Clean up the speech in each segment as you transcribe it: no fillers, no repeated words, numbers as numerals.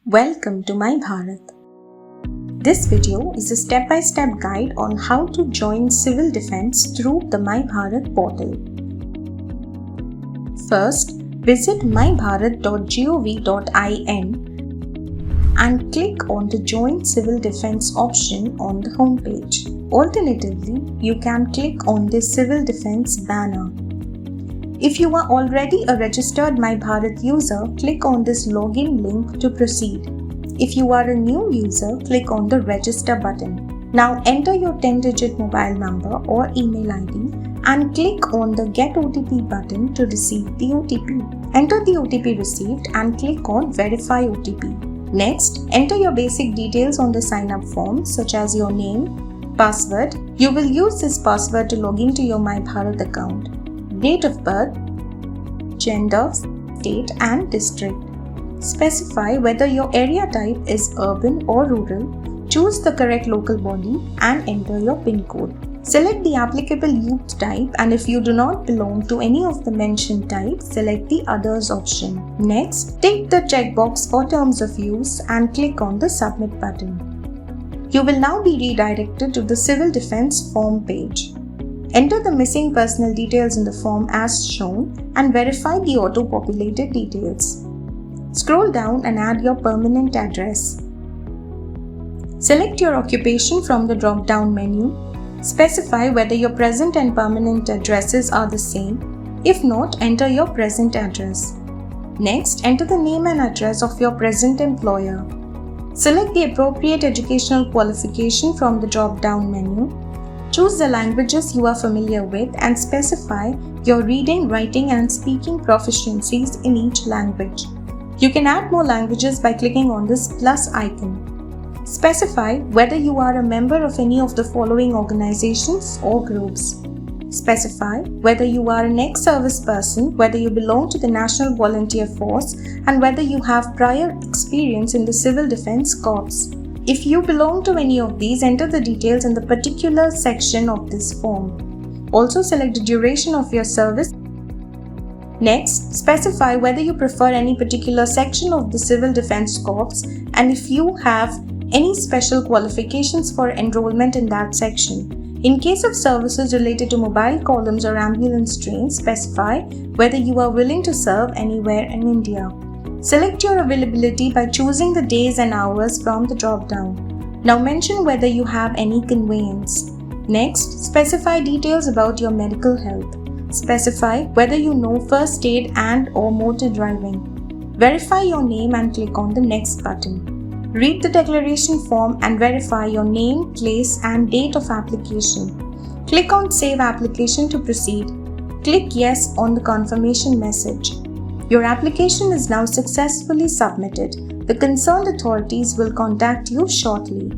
Welcome to My Bharat. This video is a step-by-step guide on how to join civil defense through the My Bharat portal. First, visit mybharat.gov.in and click on the Join Civil Defense option on the homepage. Alternatively, you can click on the Civil Defense banner. If you are already a registered My Bharat user, click on this login link to proceed. If you are a new user, click on the Register button. Now enter your 10-digit mobile number or email ID and click on the Get OTP button to receive the OTP. Enter the OTP received and click on Verify OTP. Next, enter your basic details on the sign-up form such as your name, password. You will use this password to log into your My Bharat account. Date of birth, gender, state and district. Specify whether your area type is urban or rural. Choose the correct local body and enter your PIN code. Select the applicable youth type, and if you do not belong to any of the mentioned types, select the Others option. Next, tick the checkbox for terms of use and click on the Submit button. You will now be redirected to the Civil Defense form page. Enter the missing personal details in the form as shown and verify the auto-populated details. Scroll down and add your permanent address. Select your occupation from the drop-down menu. Specify whether your present and permanent addresses are the same. If not, enter your present address. Next, enter the name and address of your present employer. Select the appropriate educational qualification from the drop-down menu. Choose the languages you are familiar with and specify your reading, writing and speaking proficiencies in each language. You can add more languages by clicking on this plus icon. Specify whether you are a member of any of the following organizations or groups. Specify whether you are an ex-service person, whether you belong to the National Volunteer Force, and whether you have prior experience in the Civil Defense Corps. If you belong to any of these, enter the details in the particular section of this form. Also select the duration of your service. Next, specify whether you prefer any particular section of the Civil Defense Corps and if you have any special qualifications for enrollment in that section. In case of services related to mobile columns or ambulance trains, specify whether you are willing to serve anywhere in India. Select your availability by choosing the days and hours from the drop-down. Now mention whether you have any conveyance. Next, specify details about your medical health. Specify whether you know first aid and or motor driving. Verify your name and click on the Next button. Read the declaration form and verify your name, place and date of application. Click on Save Application to proceed. Click Yes on the confirmation message. Your application is now successfully submitted. The concerned authorities will contact you shortly.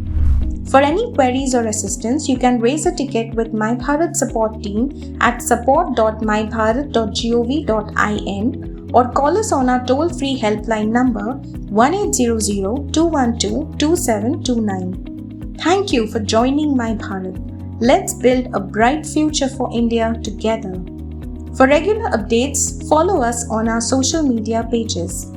For any queries or assistance, you can raise a ticket with My Bharat support team at support.mybharat.gov.in or call us on our toll-free helpline number 1800-212-2729. Thank you for joining My Bharat. Let's build a bright future for India together. For regular updates, follow us on our social media pages.